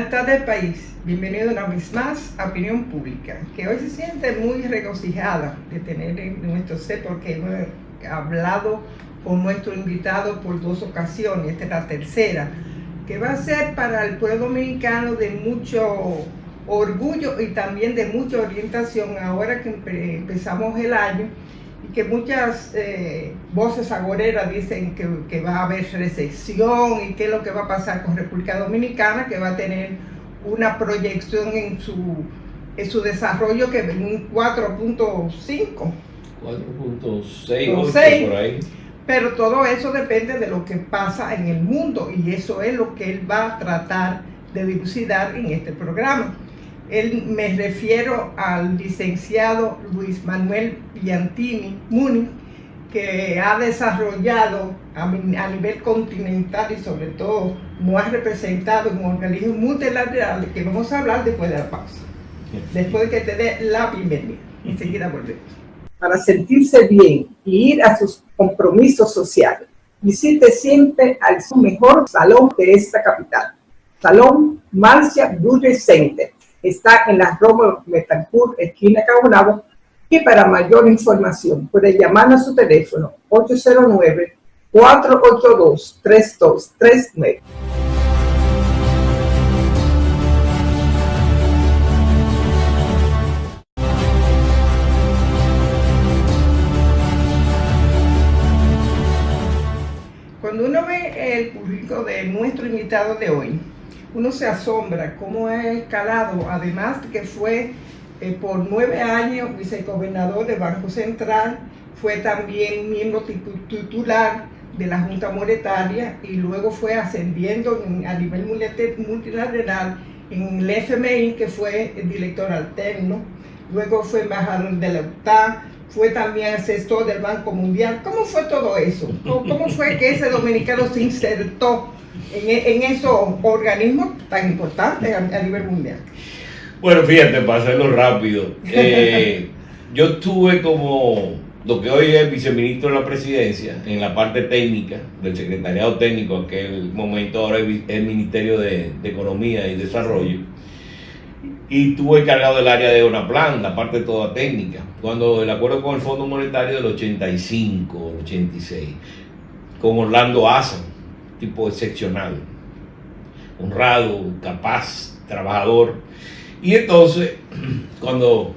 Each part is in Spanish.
Buenas tardes, país. Bienvenido una vez más a Opinión Pública, que hoy se siente muy regocijada de tener en nuestro set porque hemos hablado con nuestro invitado por 2 ocasiones, esta es la tercera, que va a ser para el pueblo dominicano de mucho orgullo y también de mucha orientación ahora que empezamos el año y que muchas voces agoreras dicen que va a haber recesión y qué es lo que va a pasar con República Dominicana, que va a tener una proyección en su desarrollo que es un 4.5. 4.6 por ahí. Pero todo eso depende de lo que pasa en el mundo y eso es lo que él va a tratar de dilucidar en este programa. Me refiero al licenciado Luis Manuel Piantini Múnich, que ha desarrollado a nivel continental y sobre todo nos ha representado en organismos multilaterales, que vamos a hablar después de la pausa, después de que te dé la bienvenida. Enseguida volvemos. Para sentirse bien y ir a sus compromisos sociales, visite siempre al mejor salón de esta capital, Salón Marcia Beauty Center. Está en la Rómulo Betancourt, esquina Cabonabo, y para mayor información puede llamar a su teléfono 809-482-3239. Cuando uno ve el currículo de nuestro invitado de hoy, uno se asombra cómo ha escalado, además de que fue por 9 años vicegobernador del Banco Central, fue también miembro titular de la Junta Monetaria y luego fue ascendiendo a nivel multilateral en el FMI, que fue el director alterno, luego fue embajador de la UTA, fue también asesor del Banco Mundial. ¿Cómo fue todo eso? ¿Cómo fue que ese dominicano se insertó en esos organismos tan importantes a nivel mundial? Bueno, fíjate, para hacerlo rápido, yo estuve como lo que hoy es viceministro de la presidencia en la parte técnica del secretariado técnico, en aquel momento ahora es el Ministerio de Economía y Desarrollo, y estuve encargado del área de ONAPLAN, la parte toda técnica, cuando el acuerdo con el Fondo Monetario del 85, 86, con Orlando Asa, tipo excepcional, honrado, capaz, trabajador. Y entonces, cuando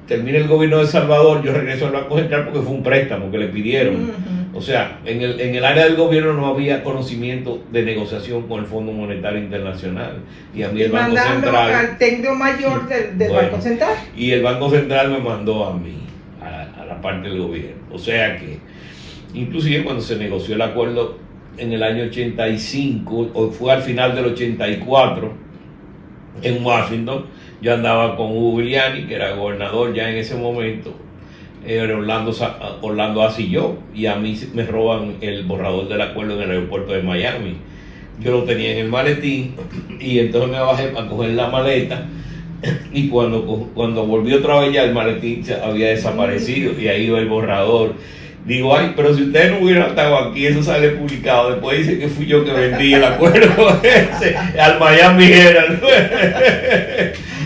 termina el gobierno de El Salvador, yo regreso al Banco Central porque fue un préstamo que le pidieron. O sea, en el área del gobierno no había conocimiento de negociación con el Fondo Monetario Internacional. Y a mí el Banco Central... al técnico mayor del Banco Central. Y el Banco Central me mandó a mí, a la parte del gobierno. O sea que, inclusive cuando se negoció el acuerdo en el año 85, o fue al final del 84, en Washington, yo andaba con Hugo Giuliani, que era gobernador ya en ese momento, era Orlando Asa y yo, y a mí me roban el borrador del acuerdo en el aeropuerto de Miami. Yo lo tenía en el maletín, y entonces me bajé para coger la maleta, y cuando volví otra vez ya el maletín había desaparecido, y ahí iba el borrador. Digo, ay, pero si ustedes no hubieran estado aquí, eso sale publicado. Después dice que fui yo que vendí el acuerdo ese al Miami Herald.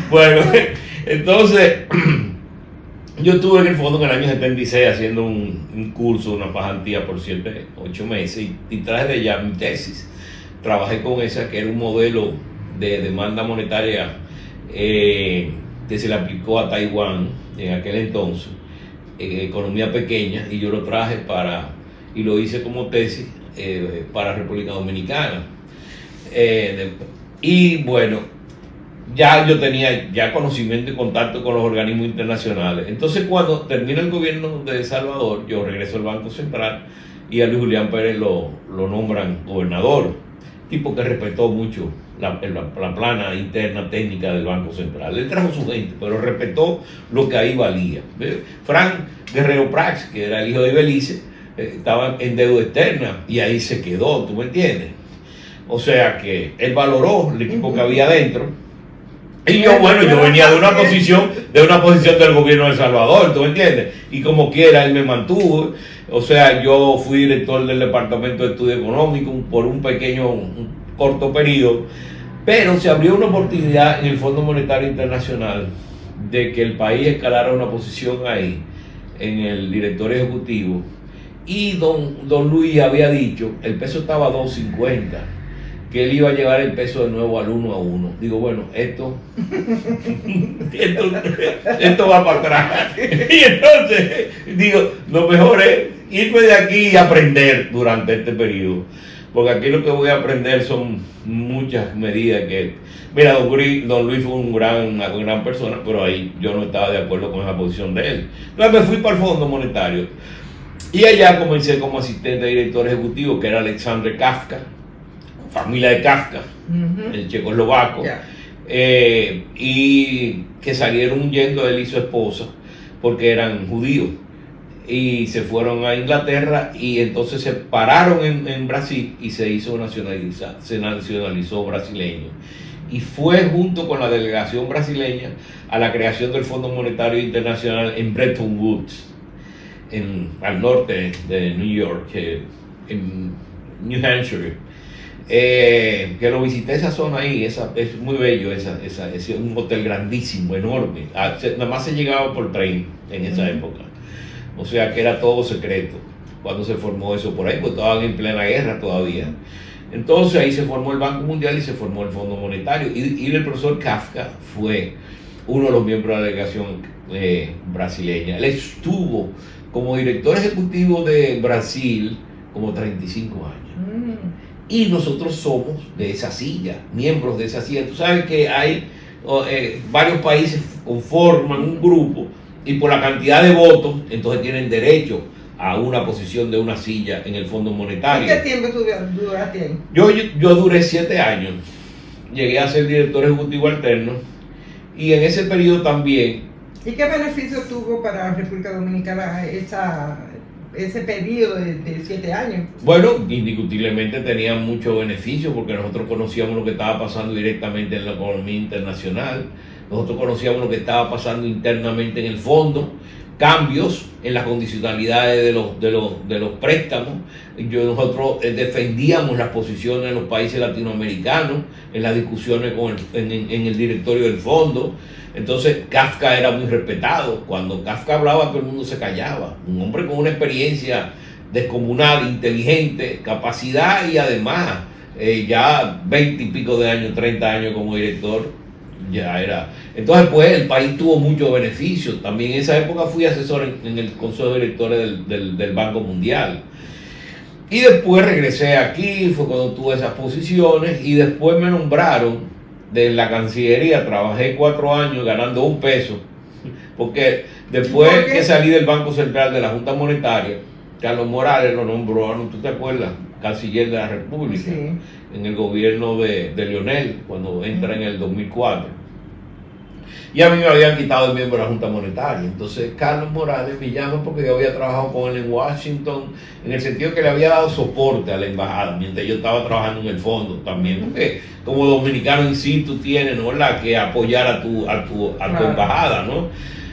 Bueno, entonces, yo estuve en el fondo en el año 76 haciendo un curso, una pasantía por 8 meses, y traje de allá mi tesis. Trabajé con esa, que era un modelo de demanda monetaria que se le aplicó a Taiwán en aquel entonces. Economía pequeña, y yo lo traje y lo hice como tesis para República Dominicana. Y bueno, ya yo tenía conocimiento y contacto con los organismos internacionales. Entonces, cuando termina el gobierno de El Salvador, yo regreso al Banco Central y a Luis Julián Pérez lo nombran gobernador, tipo que respetó mucho la plana interna técnica del Banco Central. Él trajo su gente, pero respetó lo que ahí valía. Frank Guerrero Prats, que era el hijo de Belice, estaba en deuda externa y ahí se quedó, ¿tú me entiendes? O sea que él valoró el equipo que había adentro. Y yo venía de una posición del gobierno de El Salvador, ¿tú me entiendes? Y como quiera, él me mantuvo. O sea, yo fui director del Departamento de Estudio Económico por un corto periodo, Pero se abrió una oportunidad en el Fondo Monetario Internacional de que el país escalara una posición ahí, en el directorio ejecutivo, y don Luis había dicho, el peso estaba a 2.50, que él iba a llevar el peso de nuevo al 1-1. Digo, bueno, esto va para atrás. Y entonces, digo, lo mejor es irme de aquí y aprender durante este periodo. Porque aquí lo que voy a aprender son muchas medidas que... Mira, don Luis fue una gran persona, pero ahí yo no estaba de acuerdo con esa posición de él. Entonces me fui para el Fondo Monetario. Y allá comencé como asistente de director ejecutivo, que era Alexander Kafka, familia de Kafka, el checoslovaco, y que salieron huyendo él y su esposa porque eran judíos y se fueron a Inglaterra, y entonces se pararon en Brasil y se nacionalizó brasileño, y fue junto con la delegación brasileña a la creación del Fondo Monetario Internacional en Bretton Woods, al norte de New York, en New Hampshire, que lo visité esa zona ahí. Es muy bello, es un hotel grandísimo, enorme. Nada más se llegaba por tren en esa época, o sea que era todo secreto cuando se formó eso por ahí, pues estaban en plena guerra todavía. Entonces ahí se formó el Banco Mundial y se formó el Fondo Monetario, y el profesor Kafka fue uno de los miembros de la delegación brasileña. Él estuvo como director ejecutivo de Brasil como 35 años. Y nosotros somos de esa silla, miembros de esa silla. Tú sabes que hay varios países conforman un grupo, y por la cantidad de votos, entonces tienen derecho a una posición de una silla en el Fondo Monetario. ¿Qué tiempo tú duraste? Yo duré 7 años. Llegué a ser director ejecutivo alterno, y en ese periodo también. ¿Y qué beneficio tuvo para República Dominicana ese periodo de 7 años? Bueno, indiscutiblemente tenía mucho beneficio, porque nosotros conocíamos lo que estaba pasando directamente en la economía internacional, nosotros conocíamos lo que estaba pasando internamente en el fondo, cambios en las condicionalidades de los préstamos. Nosotros defendíamos las posiciones de los países latinoamericanos en las discusiones en el directorio del fondo. Entonces Kafka era muy respetado. Cuando Kafka hablaba, todo el mundo se callaba. Un hombre con una experiencia descomunal, inteligente, capacidad, y además ya 20 y pico de años, 30 años como director, ya era. Entonces pues el país tuvo muchos beneficios. También en esa época fui asesor en el Consejo de Directores del Banco Mundial. Y después regresé aquí, fue cuando tuve esas posiciones, y después me nombraron de la Cancillería. Trabajé 4 años ganando $1, porque después que salí del Banco Central de la Junta Monetaria, Carlos Morales lo nombró, ¿tú te acuerdas? Canciller de la República, sí, en el gobierno de Leonel, cuando entra en el 2004. Y a mí me habían quitado el miembro de la Junta Monetaria. Entonces Carlos Morales me llama porque yo había trabajado con él en Washington, en el sentido que le había dado soporte a la embajada, mientras yo estaba trabajando en el fondo también, porque como dominicano en sí tú tienes, ¿no?, que apoyar a tu embajada, ¿no?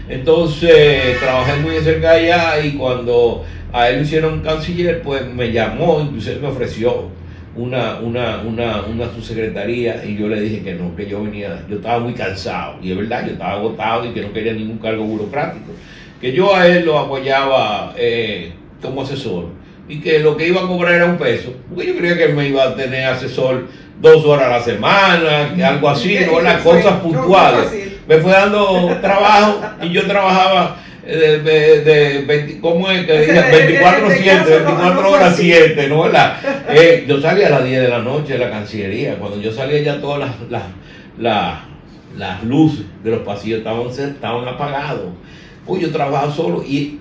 Entonces trabajé muy de cerca allá, y cuando a él lo hicieron canciller, pues me llamó, incluso me ofreció una subsecretaría, y yo le dije que no, que yo estaba muy cansado, y es verdad, yo estaba agotado y que no quería ningún cargo burocrático, que yo a él lo apoyaba como asesor, y que lo que iba a cobrar era $1, porque yo creía que él me iba a tener asesor 2 horas a la semana, algo así, ¿no? Las cosas puntuales. Me fue dando trabajo, y yo trabajaba ¿cómo es que diga? 24/7, 24 horas 7, ¿no? Yo salía a las 10 de la noche de la Cancillería. Cuando yo salía, ya todas las luces de los pasillos estaban apagados. Pues yo trabajaba solo, y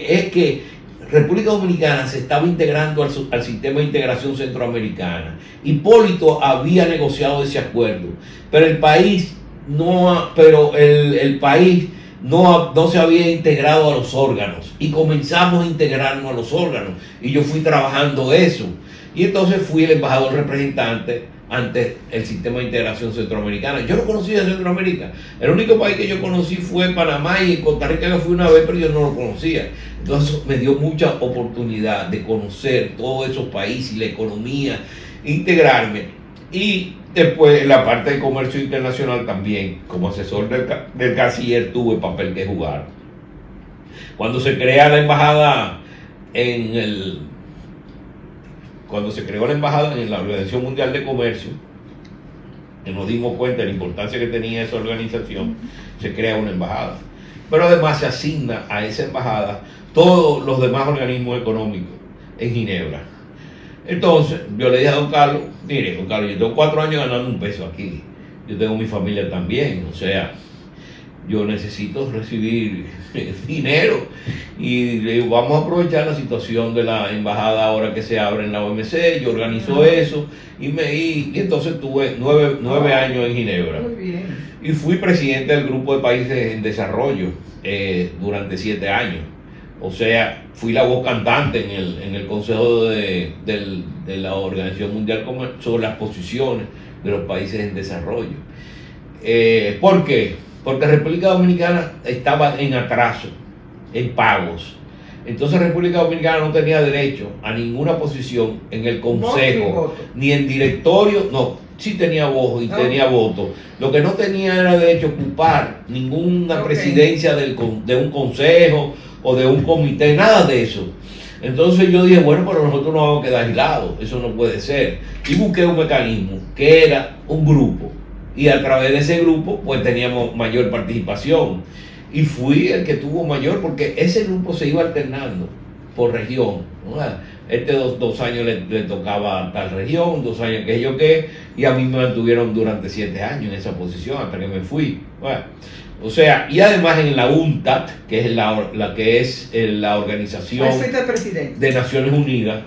es que República Dominicana se estaba integrando al sistema de integración centroamericana. Hipólito había negociado ese acuerdo, pero el país no se había integrado a los órganos, y comenzamos a integrarnos a los órganos, y yo fui trabajando eso, y entonces fui el embajador representante ante el sistema de integración centroamericana. Yo no conocía Centroamérica, el único país que yo conocí fue Panamá, y en Costa Rica yo fui una vez, pero yo no lo conocía. Entonces me dio mucha oportunidad de conocer todos esos países y la economía, integrarme, y Después, en la parte de comercio internacional también, como asesor del canciller, tuve papel que jugar. Cuando se crea la embajada cuando se creó la embajada en la Organización Mundial de Comercio, que nos dimos cuenta de la importancia que tenía esa organización, se crea una embajada. Pero además se asigna a esa embajada todos los demás organismos económicos en Ginebra. Entonces, yo le dije a don Carlos, mire, don Carlos, yo tengo 4 años ganando un peso aquí. Yo tengo mi familia también, o sea, yo necesito recibir dinero. Y le digo, vamos a aprovechar la situación de la embajada ahora que se abre en la OMC. Yo organizo eso y entonces tuve 9 años en Ginebra. Muy bien. Y fui presidente del grupo de países en desarrollo durante 7 años. O sea, fui la voz cantante en el Consejo de la Organización Mundial sobre las posiciones de los países en desarrollo. ¿Por qué? Porque República Dominicana estaba en atraso, en pagos. Entonces República Dominicana no tenía derecho a ninguna posición en el Consejo, ni en directorio, no, sí tenía voz y tenía voto. Lo que no tenía era derecho a ocupar ninguna presidencia de un consejo o de un comité, nada de eso. Entonces yo dije, bueno, pero nosotros nos vamos a quedar aislados, eso no puede ser. Y busqué un mecanismo que era un grupo. Y a través de ese grupo, pues teníamos mayor participación. Y fui el que tuvo mayor, porque ese grupo se iba alternando por región, ¿no? Dos años le tocaba a tal región, 2 años que yo qué, y a mí me mantuvieron durante 7 años en esa posición hasta que me fui. Bueno, o sea, y además en la UNCTAD, que es la Organización de Naciones Unidas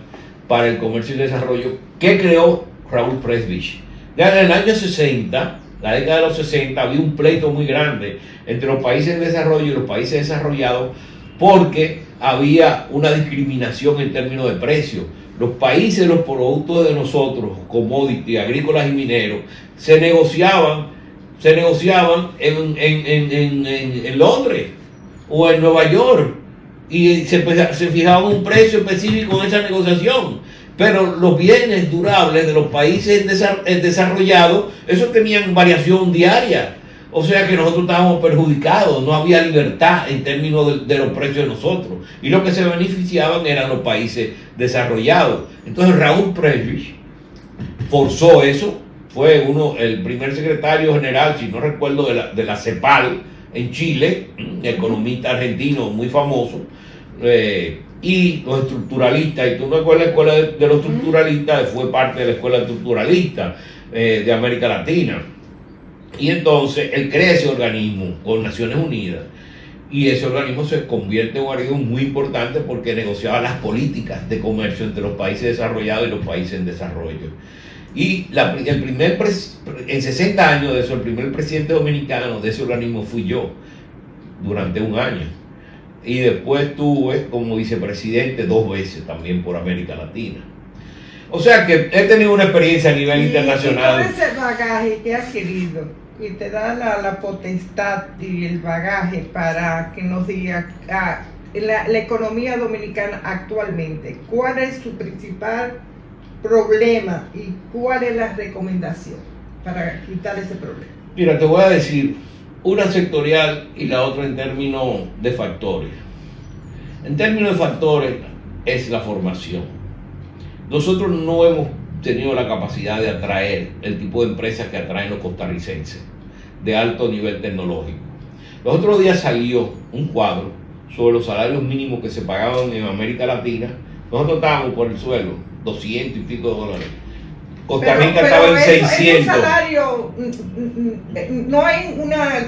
para el Comercio y Desarrollo, que creó Raúl Presbich. Ya en el año 60, la década de los 60, había un pleito muy grande entre los países en desarrollo y los países desarrollados porque había una discriminación en términos de precios. Los países, los productos de nosotros, commodities, agrícolas y mineros, se negociaban en Londres o en Nueva York y se fijaba un precio específico en esa negociación. Pero los bienes durables de los países desarrollados, esos tenían variación diaria. O sea que nosotros estábamos perjudicados, no había libertad en términos de los precios de nosotros. Y los que se beneficiaban eran los países desarrollados. Entonces Raúl Presbich forzó eso, fue el primer secretario general, si no recuerdo, de la CEPAL en Chile, economista argentino muy famoso. Y los estructuralistas, y tú no recuerdas la escuela de los estructuralistas, fue parte de la escuela estructuralista de América Latina. Y entonces él crea ese organismo con Naciones Unidas, y ese organismo se convierte en un organismo muy importante porque negociaba las políticas de comercio entre los países desarrollados y los países en desarrollo. Y en 60 años de eso, el primer presidente dominicano de ese organismo fui yo, durante 1 año. Y después estuve como vicepresidente 2 veces también por América Latina. O sea que he tenido una experiencia a nivel internacional. Y todo ese bagaje que has adquirido y te da la potestad y el bagaje para que nos diga la economía dominicana actualmente, ¿cuál es su principal problema y cuál es la recomendación para quitar ese problema? Mira, te voy a decir una sectorial y la otra en términos de factores. En términos de factores es la formación. Nosotros no hemos tenido la capacidad de atraer el tipo de empresas que atraen los costarricenses de alto nivel tecnológico. Los otros días salió un cuadro sobre los salarios mínimos que se pagaban en América Latina. Nosotros estábamos por el suelo, 200 y pico de dólares. Costa Rica estaba en 600. Ese salario, no hay una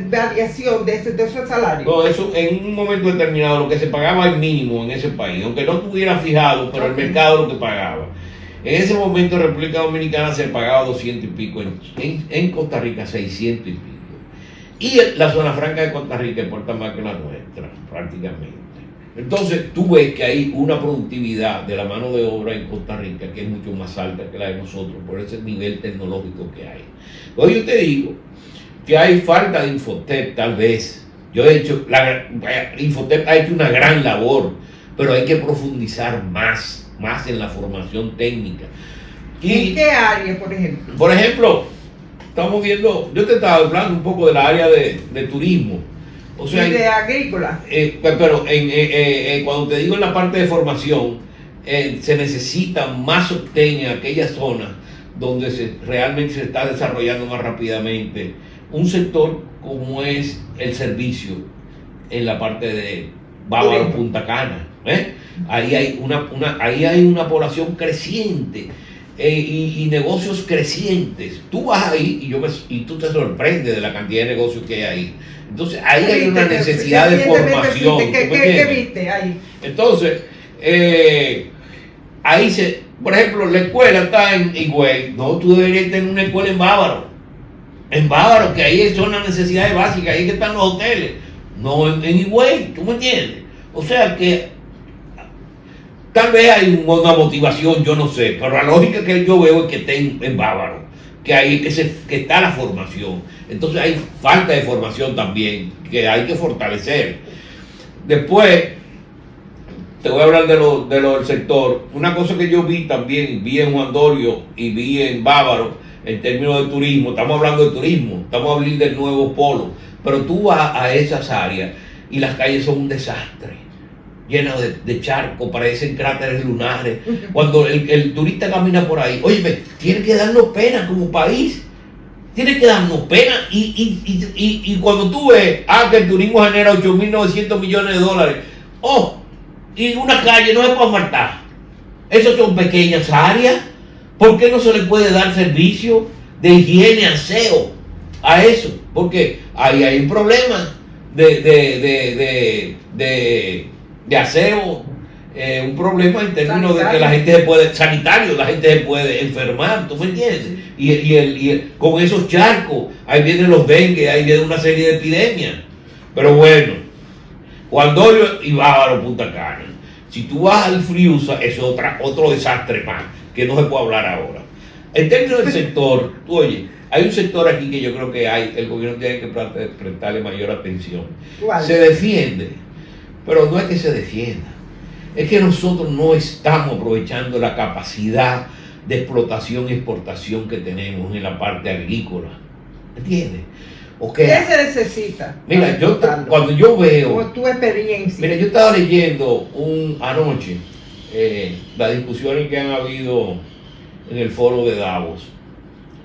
variación de esos salarios. No, eso en un momento determinado lo que se pagaba es mínimo en ese país, aunque no estuviera fijado, pero el mercado lo que pagaba. En ese momento en República Dominicana se pagaba 200 y pico, en Costa Rica 600 y pico. Y la zona franca de Costa Rica importa más que la nuestra, prácticamente. Entonces tú ves que hay una productividad de la mano de obra en Costa Rica que es mucho más alta que la de nosotros por ese nivel tecnológico que hay. Hoy yo te digo que hay falta de Infotep, tal vez. Infotep ha hecho una gran labor, pero hay que profundizar más en la formación técnica. ¿En qué área, por ejemplo? Por ejemplo, estamos viendo, yo te estaba hablando un poco del área de turismo. O sea, y de agrícola. Pero cuando te digo en la parte de formación, se necesita más sostén en aquellas zonas donde realmente se está desarrollando más rápidamente un sector como es el servicio en la parte de Bávaro, Punta Cana. Ahí hay una población creciente y negocios crecientes. Tú vas ahí y tú te sorprendes de la cantidad de negocios que hay ahí. Entonces ahí hay una necesidad de formación. ¿Qué viste ahí? Entonces, ahí por ejemplo, la escuela está en Higüey. No, tú deberías tener una escuela en Bávaro. En Bávaro, que ahí son las necesidades básicas, ahí que están los hoteles. No en Higüey, ¿tú me entiendes? O sea que tal vez hay una motivación, yo no sé, pero la lógica que yo veo es que esté en Bávaro, que ahí que está la formación. Entonces hay falta de formación también, que hay que fortalecer. Después, te voy a hablar de lo del sector. Una cosa que yo vi también, vi en Juan Dolio y vi en Bávaro, en términos de turismo, estamos hablando de turismo, estamos hablando del nuevo polo, pero tú vas a esas áreas y las calles son un desastre, llenas de charcos, parecen cráteres lunares. Cuando el turista camina por ahí, oye, tiene que darnos pena como país, tiene que darnos pena. Y cuando tú ves, que el turismo genera 8.900 millones de dólares, y una calle no se puede faltar. Esas son pequeñas áreas. ¿Por qué no se le puede dar servicio de higiene, aseo a eso? Porque ahí hay un problema de aseo, un problema en términos sanitario, de que la gente se puede enfermar, ¿tú me entiendes? Y con esos charcos, ahí vienen los dengue, ahí viene una serie de epidemias. Pero bueno, Juan Dolio y Bávaro, Punta Cana. Si tú vas al Friusa, eso es otro desastre más, que no se puede hablar ahora. En términos del sector, oye, hay un sector aquí que yo creo que el gobierno tiene que prestarle mayor atención. ¿Cuál? Se defiende, pero no es que se defienda, es que nosotros no estamos aprovechando la capacidad de explotación y exportación que tenemos en la parte agrícola. ¿Entiendes? ¿Qué se necesita? Mira, cuando yo veo... Como tu experiencia. Mira, yo estaba leyendo anoche las discusiones que han habido en el foro de Davos.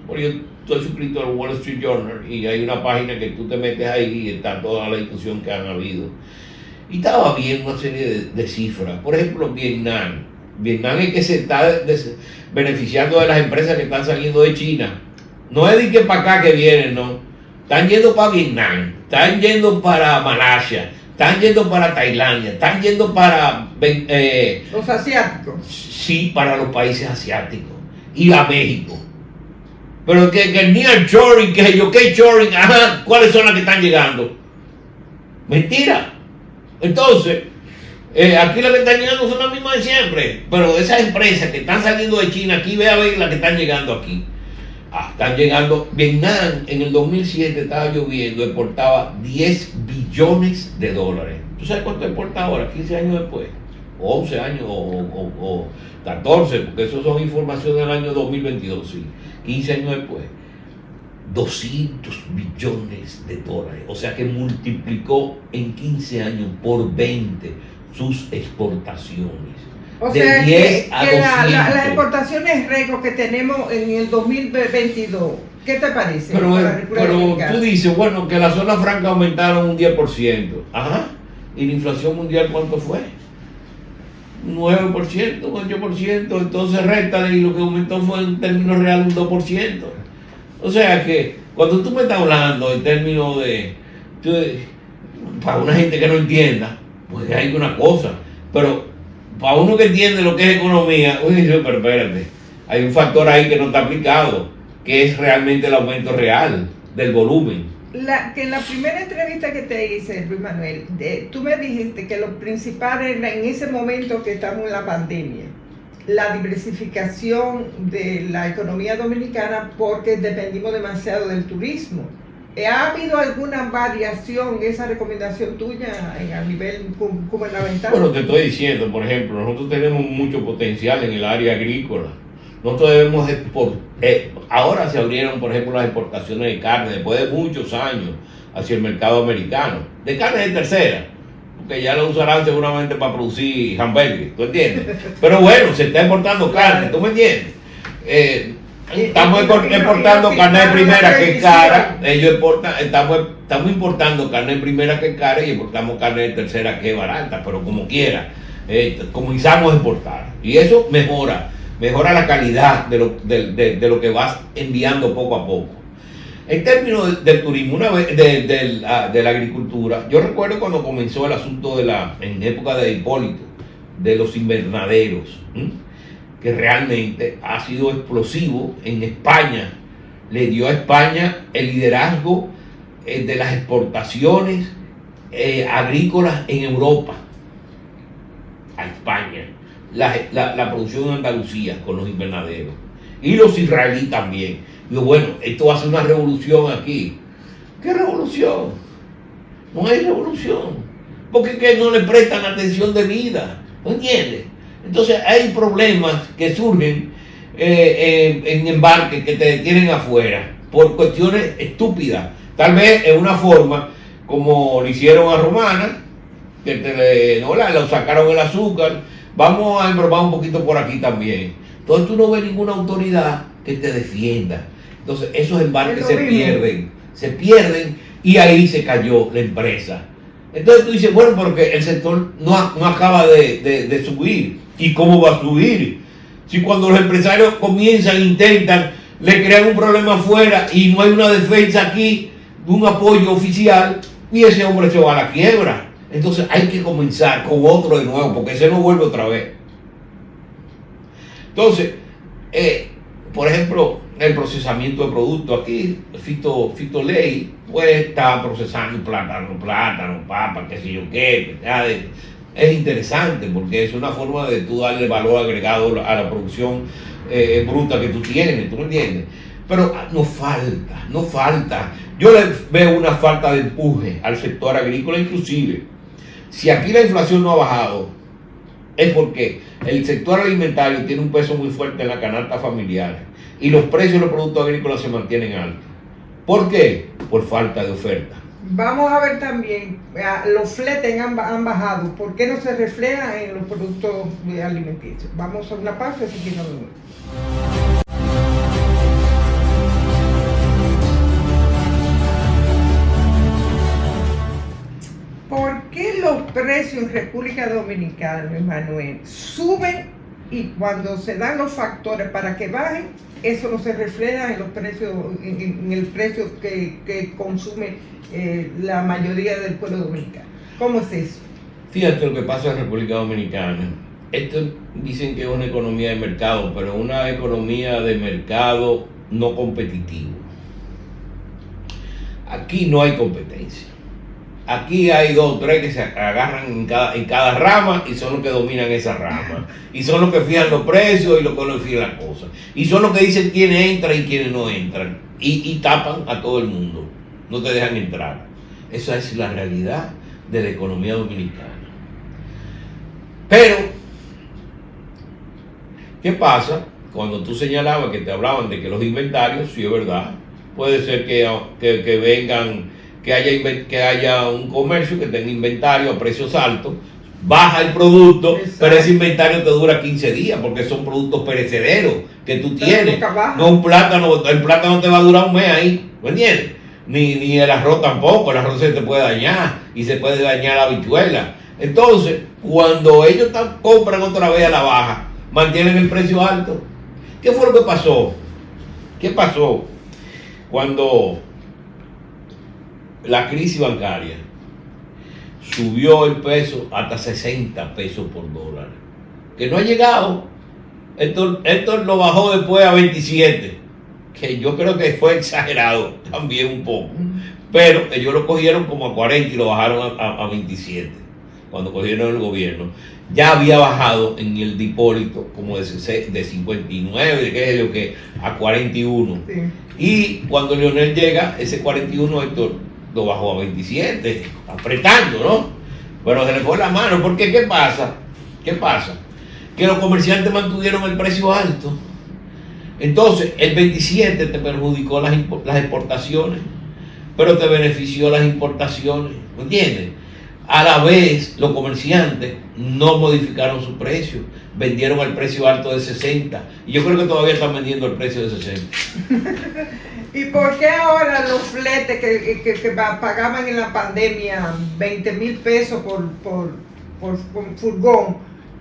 Porque yo estoy suscrito al Wall Street Journal y hay una página que tú te metes ahí y está toda la discusión que han habido. Y estaba viendo una serie de cifras. Por ejemplo, Vietnam. Vietnam es que se está beneficiando de las empresas que están saliendo de China. No es de que para acá que vienen, no. Están yendo para Vietnam, están yendo para Malasia, están yendo para Tailandia, están yendo para... los asiáticos. Sí, para los países asiáticos. Y a México. Pero que el nearshoring, que yo, que shoring, ¿cuáles son las que están llegando? Mentira. Entonces, aquí las que están llegando son las mismas de siempre. Pero esas empresas que están saliendo de China, aquí ve a ver las que están llegando aquí. Están llegando. Vietnam en el 2007 estaba lloviendo, exportaba 10 billones de dólares. ¿Tú sabes cuánto exporta ahora? 15 años después, o 11 años, o 14, porque eso son informaciones del año 2022, sí. 15 años después, 200 billones de dólares. O sea que multiplicó en 15 años por 20 sus exportaciones. O sea que las exportaciones récord que tenemos en el 2022, ¿qué te parece? Pero tú dices, bueno, que las zonas francas aumentaron un 10%. Ajá. ¿Y la inflación mundial cuánto fue? 9%, 8%. Entonces réstale y lo que aumentó fue en términos reales un 2%. O sea que cuando tú me estás hablando en términos para una gente que no entienda, pues hay una cosa. Pero para uno que entiende lo que es economía, pero espérate, hay un factor ahí que no está aplicado, que es realmente el aumento real del volumen. Que en la primera entrevista que te hice, Luis Manuel, tú me dijiste que lo principal era en ese momento que estamos en la pandemia, la diversificación de la economía dominicana, porque dependimos demasiado del turismo. ¿Ha habido alguna variación en esa recomendación tuya a nivel gubernamental? Bueno, te estoy diciendo, por ejemplo, nosotros tenemos mucho potencial en el área agrícola. nosotros debemos ahora se abrieron, por ejemplo, las exportaciones de carne después de muchos años hacia el mercado americano, de carne de tercera, porque ya lo usarán seguramente para producir hamburgues, ¿tú entiendes? Pero bueno, se está exportando carne, ¿tú me entiendes? Estamos exportando carne de primera que es cara, estamos importando carne de primera que es cara y exportamos carne de tercera que es barata, pero como quiera, comenzamos a exportar y eso mejora la calidad de lo que vas enviando poco a poco. En términos del turismo, de la agricultura, yo recuerdo cuando comenzó el asunto en época de Hipólito, de los invernaderos, que realmente ha sido explosivo en España, le dio a España el liderazgo de las exportaciones agrícolas en Europa, a España, la producción en Andalucía con los invernaderos, y los israelíes también. Digo, bueno, esto va a ser una revolución aquí. ¿Qué revolución? No hay revolución, porque es que no le prestan atención debida, ¿no entiendes? Entonces hay problemas que surgen en embarques que te detienen afuera por cuestiones estúpidas. Tal vez en una forma como lo hicieron a Romana, que lo sacaron el azúcar, vamos a embromar un poquito por aquí también. Entonces tú no ves ninguna autoridad que te defienda. Entonces esos embarques se pierden y ahí se cayó la empresa. Entonces tú dices, bueno, porque el sector no acaba de subir. ¿Y cómo va a subir? Si cuando los empresarios intentan, le crean un problema afuera y no hay una defensa aquí, un apoyo oficial, y ese hombre se va a la quiebra. Entonces hay que comenzar con otro de nuevo, porque ese no vuelve otra vez. Entonces, por ejemplo, el procesamiento de productos aquí, Fito Ley, pues está procesando plátano, papa, qué sé yo qué. Es interesante porque es una forma de tú darle valor agregado a la producción bruta que tú tienes, ¿tú me entiendes? Pero no falta. Yo le veo una falta de empuje al sector agrícola, inclusive. Si aquí la inflación no ha bajado, es porque el sector alimentario tiene un peso muy fuerte en la canasta familiar y los precios de los productos agrícolas se mantienen altos. ¿Por qué? Por falta de oferta. Vamos a ver también, los fletes han bajado. ¿Por qué no se refleja en los productos alimenticios? Vamos a una pausa si quieren. ¿Por qué los precios en República Dominicana, Manuel, suben y cuando se dan los factores para que bajen, eso no se refleja en los precios, en el precio que consume la mayoría del pueblo dominicano? ¿Cómo es eso? Fíjate lo que pasa en República Dominicana. Esto dicen que es una economía de mercado, pero una economía de mercado no competitivo. Aquí no hay competencia. Aquí hay 2 o 3 que se agarran en cada rama y son los que dominan esa rama. Y son los que fijan los precios y los que fijan las cosas. Y son los que dicen quiénes entran y quiénes no entran. Y tapan a todo el mundo. No te dejan entrar. Esa es la realidad de la economía dominicana. Pero, ¿qué pasa? Cuando tú señalabas que te hablaban de que los inventarios, sí es verdad, puede ser que vengan, que haya un comercio que tenga inventario a precios altos, baja el producto, exacto, pero ese inventario te dura 15 días porque son productos perecederos que tú tienes. No un plátano, el plátano te va a durar un mes ahí, ¿me entiendes? Ni el arroz tampoco, el arroz se te puede dañar y se puede dañar la habichuela. Entonces, cuando ellos compran otra vez a la baja, mantienen el precio alto. ¿Qué fue lo que pasó? ¿Qué pasó cuando la crisis bancaria subió el peso hasta 60 pesos por dólar? Que no ha llegado. Esto lo bajó después a 27, que yo creo que fue exagerado también un poco, pero ellos lo cogieron como a 40 y lo bajaron a 27 cuando cogieron el gobierno. Ya había bajado en el de Hipólito como de 59 a 41, sí. Y cuando Leonel llega, ese 41 Héctor lo bajó a 27, apretando, ¿no? Pero se le fue la mano, porque ¿qué pasa? Que los comerciantes mantuvieron el precio alto Entonces, el 27 te perjudicó las exportaciones, pero te benefició las importaciones, ¿me entiendes? A la vez, los comerciantes no modificaron su precio, vendieron al precio alto de 60, y yo creo que todavía están vendiendo al precio de 60. ¿Y por qué ahora los fletes que pagaban en la pandemia 20,000 pesos por furgón,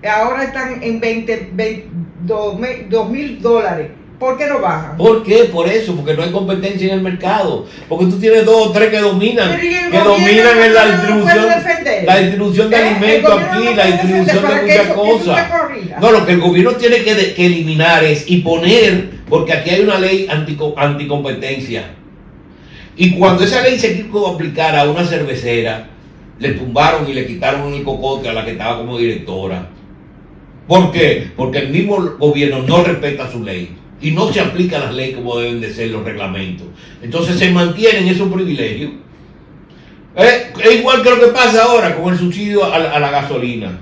ahora están en $2,000? ¿Por qué no bajan? ¿Por qué? Por eso, porque no hay competencia en el mercado. Porque tú tienes 2 o 3 que dominan en la distribución de alimentos aquí, la distribución de muchas cosas. No, lo que el gobierno tiene que eliminar es y poner, porque aquí hay una ley anticompetencia. Y cuando esa ley se quiso aplicar a una cervecera, le tumbaron y le quitaron el cocote a la que estaba como directora. ¿Por qué? Porque el mismo gobierno no respeta su ley y no se aplica las leyes como deben de ser los reglamentos. Entonces se mantienen esos privilegios. Es igual que lo que pasa ahora con el subsidio a la gasolina.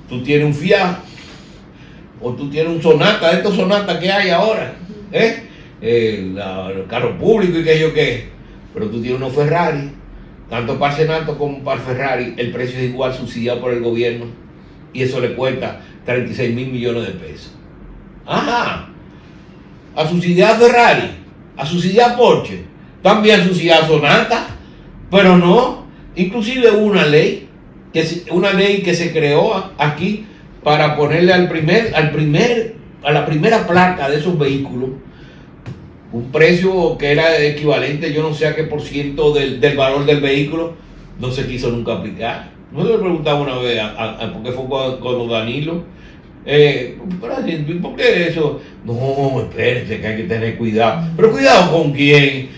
Tú tienes un Fiat o tú tienes un Sonata, estos Sonatas que hay ahora, el carro público y que yo qué, pero tú tienes unos Ferrari, tanto para el Senato como para el Ferrari, el precio es igual subsidiado por el gobierno y eso le cuesta 36,000 millones de pesos. Ajá. A subsidiar a Ferrari, a subsidiar a Porsche, también a subsidiar a Sonata, pero no. Inclusive hubo una ley que se creó aquí para ponerle a la primera placa de esos vehículos un precio que era equivalente, yo no sé a qué por ciento del valor del vehículo. No se quiso nunca aplicar. No se le preguntaba una vez, porque fue cuando Danilo, ¿por qué eso? No, espérense que hay que tener cuidado. ¿Pero cuidado con quién?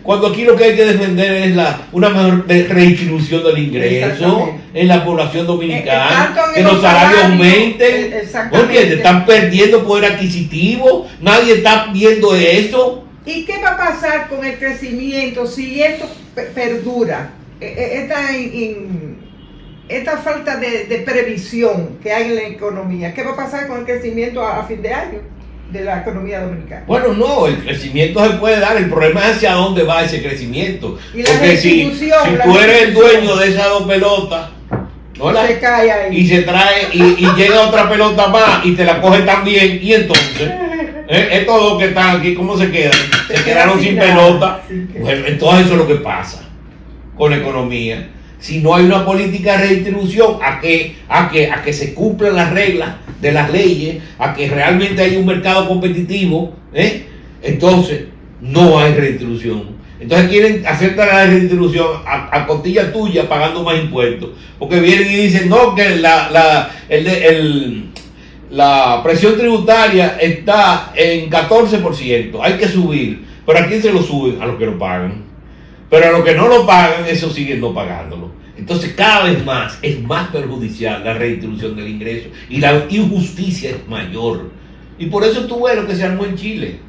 Cuando aquí lo que hay que defender es una mejor redistribución del ingreso en la población dominicana, que los salarios aumenten. Porque te están perdiendo poder adquisitivo, nadie está viendo eso. ¿Y qué va a pasar con el crecimiento si esto perdura? Esta falta de previsión que hay en la economía, ¿qué va a pasar con el crecimiento a fin de año de la economía dominicana? Bueno, no, el crecimiento se puede dar, el problema es hacia dónde va ese crecimiento. Y la porque si tú eres el dueño de esas 2 pelotas, ¿no? Se cae ahí. Y se trae, y llega otra pelota más y te la coge también, y entonces, estos 2 que están aquí, ¿cómo se quedan? Se quedaron sin pelota. Bueno, entonces eso es lo que pasa con la economía. Si no hay una política de redistribución, a que se cumplan las reglas de las leyes, a que realmente haya un mercado competitivo, entonces no hay redistribución. Entonces quieren hacer la redistribución a costilla tuya pagando más impuestos, porque vienen y dicen no, que la presión tributaria está en 14%, hay que subir. ¿Pero a quién se lo suben? A los que lo pagan. Pero a los que no lo pagan, eso siguen no pagándolo. Entonces cada vez más es más perjudicial la redistribución del ingreso y la injusticia es mayor. Y por eso tú ves lo que se armó en Chile.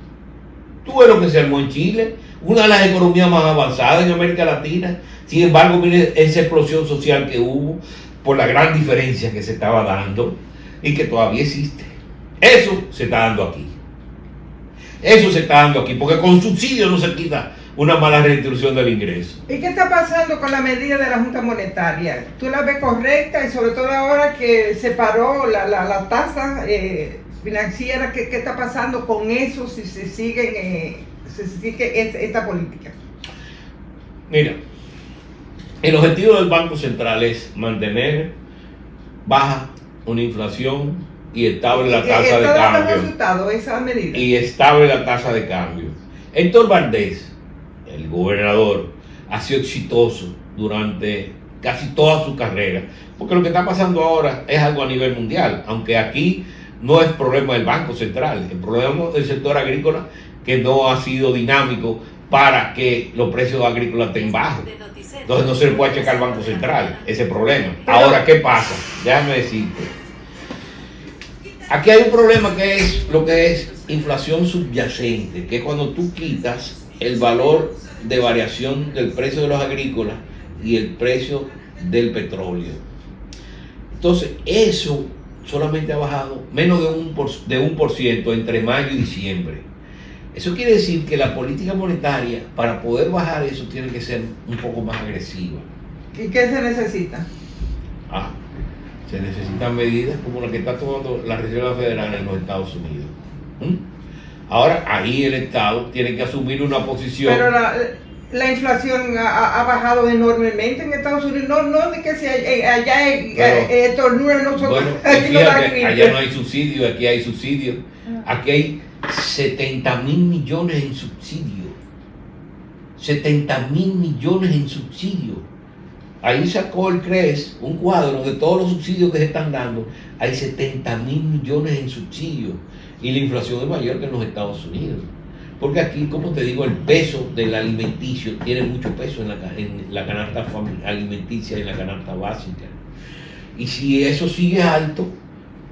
Una de las economías más avanzadas en América Latina. Sin embargo, mire esa explosión social que hubo por la gran diferencia que se estaba dando y que todavía existe. Eso se está dando aquí. Porque con subsidio no se quita una mala redistribución del ingreso. ¿Y qué está pasando con la medida de la Junta Monetaria? ¿Tú la ves correcta? Y sobre todo ahora que se paró la tasa financiera, ¿qué está pasando con eso si se sigue esta política? Mira, el objetivo del Banco Central es mantener baja una inflación y estable la tasa de cambio. Resultado, esa medida. Y estable la tasa de cambio. Héctor Valdés, el gobernador, ha sido exitoso durante casi toda su carrera, porque lo que está pasando ahora es algo a nivel mundial, aunque aquí no es problema del Banco Central, el problema del sector agrícola que no ha sido dinámico para que los precios agrícolas estén bajos. Entonces no se le puede achacar al Banco Central ese problema. Ahora, ¿qué pasa? Déjame decirte. Aquí hay un problema que es lo que es inflación subyacente, que es cuando tú quitas el valor de variación del precio de los agrícolas y el precio del petróleo. Entonces, eso solamente ha bajado menos de 1% entre mayo y diciembre. Eso quiere decir que la política monetaria, para poder bajar eso, tiene que ser un poco más agresiva. ¿Y qué se necesita? Se necesitan medidas como la que está tomando la Reserva Federal en los Estados Unidos. Ahora, ahí el Estado tiene que asumir una posición. Pero la inflación ha bajado enormemente en Estados Unidos. No de que si allá estornuda nosotros. Bueno, aquí fíjate, allá no hay subsidio, aquí hay subsidio. Aquí hay 70.000 millones en subsidio. 70.000 millones en subsidio. Ahí sacó el CRES un cuadro de todos los subsidios que se están dando. Hay 70.000 millones en subsidios. Y la inflación es mayor que en los Estados Unidos. Porque aquí, como te digo, el peso del alimenticio tiene mucho peso en la canasta alimenticia y en la canasta básica. Y si eso sigue alto,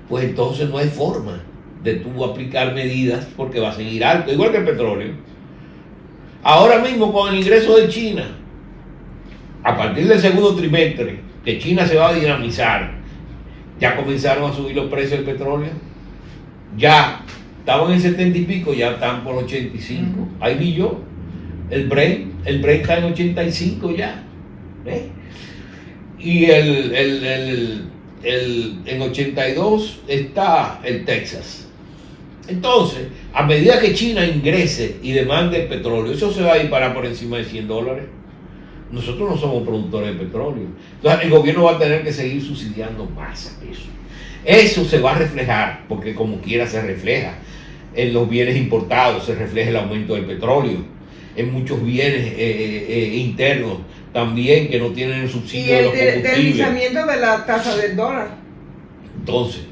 pues entonces no hay forma de tú aplicar medidas porque va a seguir alto, igual que el petróleo. Ahora mismo con el ingreso de China, a partir del segundo trimestre, que China se va a dinamizar, ya comenzaron a subir los precios del petróleo. Ya estaban en 70 y pico, ya están por 85. Ahí vi yo. El Brent está en 85 ya. Y en 82 está el Texas. Entonces, a medida que China ingrese y demande el petróleo, eso se va a disparar por encima de $100. Nosotros no somos productores de petróleo. Entonces, el gobierno va a tener que seguir subsidiando más eso. Eso se va a reflejar, porque como quiera se refleja. En los bienes importados se refleja el aumento del petróleo. En muchos bienes internos también que no tienen el subsidio de los combustibles. Y el deslizamiento de la tasa del dólar. Entonces,